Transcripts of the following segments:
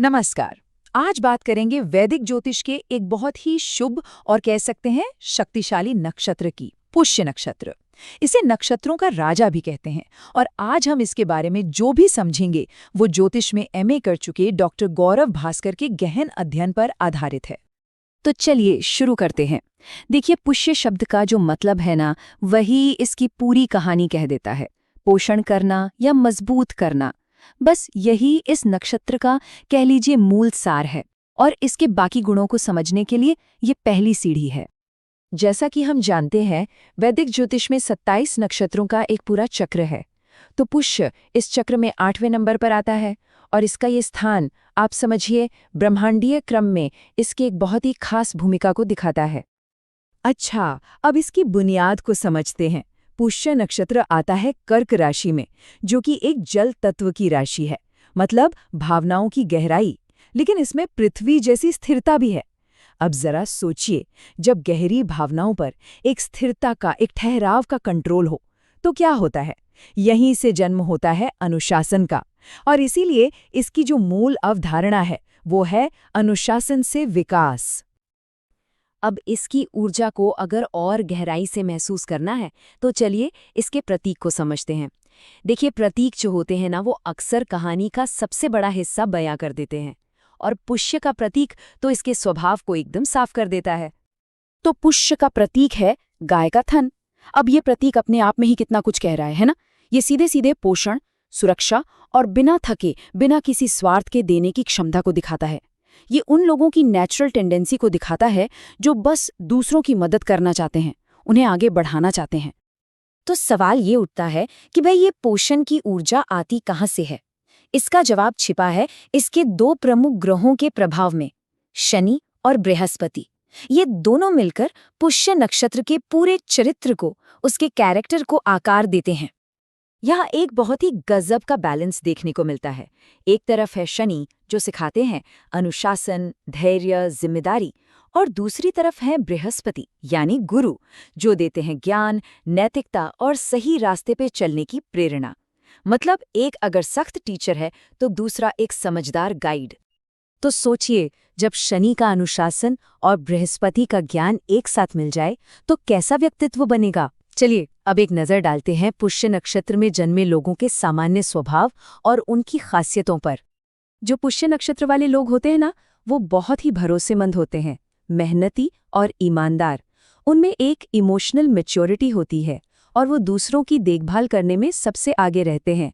नमस्कार। आज बात करेंगे वैदिक ज्योतिष के एक बहुत ही शुभ और कह सकते हैं शक्तिशाली नक्षत्र की, पुष्य नक्षत्र। इसे नक्षत्रों का राजा भी कहते हैं और आज हम इसके बारे में जो भी समझेंगे वो ज्योतिष में एमए कर चुके डॉक्टर गौरव भास्कर के गहन अध्ययन पर आधारित है। तो चलिए शुरू करते हैं। देखिए, पुष्य शब्द का जो मतलब है ना, वही इसकी पूरी कहानी कह देता है। पोषण करना या मजबूत करना, बस यही इस नक्षत्र का कह लीजिए मूल सार है। और इसके बाकी गुणों को समझने के लिए ये पहली सीढ़ी है। जैसा कि हम जानते हैं, वैदिक ज्योतिष में 27 नक्षत्रों का एक पूरा चक्र है। तो पुष्य इस चक्र में 8वें नंबर पर आता है और इसका ये स्थान, आप समझिए, ब्रह्मांडीय क्रम में इसकी एक बहुत ही खास भूमिका को दिखाता है। अच्छा, अब इसकी बुनियाद को समझते हैं। पुष्य नक्षत्र आता है कर्क राशि में, जो कि एक जल तत्व की राशि है, मतलब भावनाओं की गहराई, लेकिन इसमें पृथ्वी जैसी स्थिरता भी है। अब जरा सोचिए, जब गहरी भावनाओं पर एक स्थिरता का, एक ठहराव का कंट्रोल हो, तो क्या होता है? यहीं से जन्म होता है अनुशासन का। और इसीलिए इसकी जो मूल अवधारणा है वो है अनुशासन से विकास। अब इसकी ऊर्जा को अगर और गहराई से महसूस करना है तो चलिए इसके प्रतीक को समझते हैं। देखिए, प्रतीक जो होते हैं ना, वो अक्सर कहानी का सबसे बड़ा हिस्सा बयां कर देते हैं। और पुष्य का प्रतीक तो इसके स्वभाव को एकदम साफ कर देता है। तो पुष्य का प्रतीक है गाय का थन। अब ये प्रतीक अपने आप में ही कितना कुछ कह रहा है ना? ये सीधे सीधे पोषण, सुरक्षा और बिना थके, बिना किसी स्वार्थ के देने की क्षमता को दिखाता है। ये उन लोगों की नेचुरल टेंडेंसी को दिखाता है जो बस दूसरों की मदद करना चाहते हैं, उन्हें आगे बढ़ाना चाहते हैं। तो सवाल ये उठता है कि भाई, ये पोषण की ऊर्जा आती कहाँ से है? इसका जवाब छिपा है इसके दो प्रमुख ग्रहों के प्रभाव में, शनि और बृहस्पति। ये दोनों मिलकर पुष्य नक्षत्र के पूरे चरित्र को, उसके कैरेक्टर को आकार देते हैं। यहाँ एक बहुत ही गजब का बैलेंस देखने को मिलता है। एक तरफ है शनि, जो सिखाते हैं अनुशासन, धैर्य, जिम्मेदारी, और दूसरी तरफ है बृहस्पति यानी गुरु, जो देते हैं ज्ञान, नैतिकता और सही रास्ते पे चलने की प्रेरणा। मतलब एक अगर सख्त टीचर है तो दूसरा एक समझदार गाइड। तो सोचिए, जब शनि का अनुशासन और बृहस्पति का ज्ञान एक साथ मिल जाए तो कैसा व्यक्तित्व बनेगा? चलिए अब एक नज़र डालते हैं पुष्य नक्षत्र में जन्मे लोगों के सामान्य स्वभाव और उनकी खासियतों पर। जो पुष्य नक्षत्र वाले लोग होते हैं ना, वो बहुत ही भरोसेमंद होते हैं, मेहनती और ईमानदार। उनमें एक इमोशनल मैच्योरिटी होती है और वो दूसरों की देखभाल करने में सबसे आगे रहते हैं।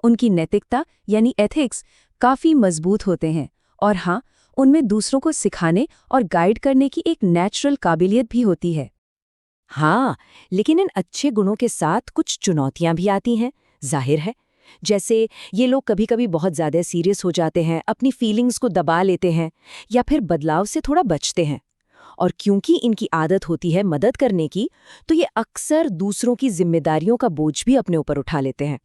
उनकी नैतिकता यानी एथिक्स काफ़ी मजबूत होते हैं और हाँ, उनमें दूसरों को सिखाने और गाइड करने की एक नेचुरल काबिलियत भी होती है। हाँ, लेकिन इन अच्छे गुणों के साथ कुछ चुनौतियां भी आती हैं, जाहिर है। जैसे ये लोग कभी कभी बहुत ज़्यादा सीरियस हो जाते हैं, अपनी फीलिंग्स को दबा लेते हैं या फिर बदलाव से थोड़ा बचते हैं। और क्योंकि इनकी आदत होती है मदद करने की, तो ये अक्सर दूसरों की जिम्मेदारियों का बोझ भी अपने ऊपर उठा लेते हैं।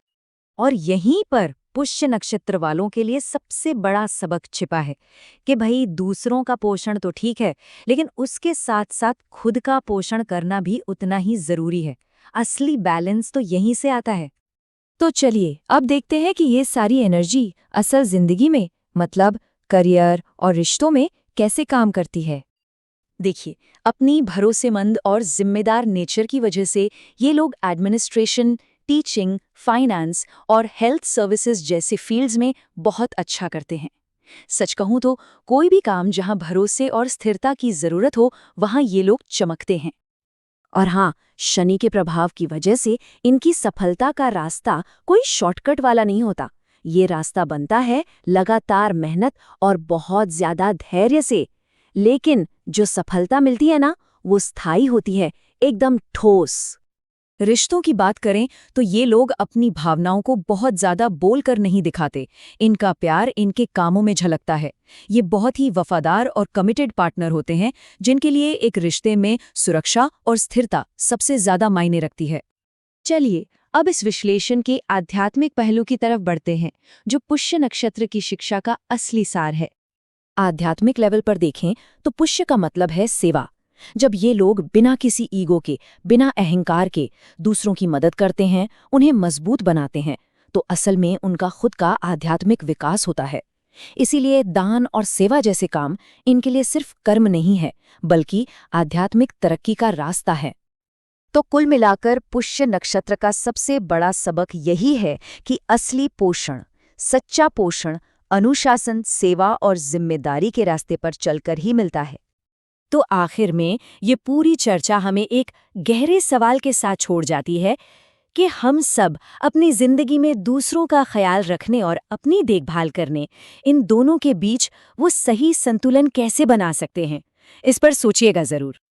और यहीं पर पुष्य नक्षत्र वालों के लिए सबसे बड़ा सबक छिपा है कि भाई, दूसरों का पोषण तो ठीक है, लेकिन उसके साथ साथ खुद का पोषण करना भी उतना ही जरूरी है। असली बैलेंस तो यहीं से आता है। तो चलिए अब देखते हैं कि ये सारी एनर्जी असल जिंदगी में, मतलब करियर और रिश्तों में कैसे काम करती है। देखिए, अपनी भरोसेमंद और जिम्मेदार नेचर की वजह से ये लोग एडमिनिस्ट्रेशन, टीचिंग, फाइनेंस और हेल्थ सर्विसेज जैसे फील्ड्स में बहुत अच्छा करते हैं। सच कहूँ तो कोई भी काम जहाँ भरोसे और स्थिरता की जरूरत हो, वहाँ ये लोग चमकते हैं। और हाँ, शनि के प्रभाव की वजह से इनकी सफलता का रास्ता कोई शॉर्टकट वाला नहीं होता। ये रास्ता बनता है लगातार मेहनत और बहुत ज्यादा धैर्य से। लेकिन जो सफलता मिलती है ना, वो स्थायी होती है, एकदम ठोस। रिश्तों की बात करें तो ये लोग अपनी भावनाओं को बहुत ज्यादा बोलकर नहीं दिखाते। इनका प्यार इनके कामों में झलकता है। ये बहुत ही वफादार और कमिटेड पार्टनर होते हैं, जिनके लिए एक रिश्ते में सुरक्षा और स्थिरता सबसे ज्यादा मायने रखती है। चलिए अब इस विश्लेषण के आध्यात्मिक पहलू की तरफ बढ़ते हैं, जो पुष्य नक्षत्र की शिक्षा का असली सार है। आध्यात्मिक लेवल पर देखें तो पुष्य का मतलब है सेवा। जब ये लोग बिना किसी ईगो के, बिना अहंकार के दूसरों की मदद करते हैं, उन्हें मजबूत बनाते हैं, तो असल में उनका खुद का आध्यात्मिक विकास होता है। इसीलिए दान और सेवा जैसे काम इनके लिए सिर्फ कर्म नहीं है, बल्कि आध्यात्मिक तरक्की का रास्ता है। तो कुल मिलाकर पुष्य नक्षत्र का सबसे बड़ा सबक यही है कि असली पोषण, सच्चा पोषण अनुशासन, सेवा और जिम्मेदारी के रास्ते पर चलकर ही मिलता है। तो आखिर में ये पूरी चर्चा हमें एक गहरे सवाल के साथ छोड़ जाती है कि हम सब अपनी जिंदगी में दूसरों का ख्याल रखने और अपनी देखभाल करने, इन दोनों के बीच वो सही संतुलन कैसे बना सकते हैं। इस पर सोचिएगा जरूर।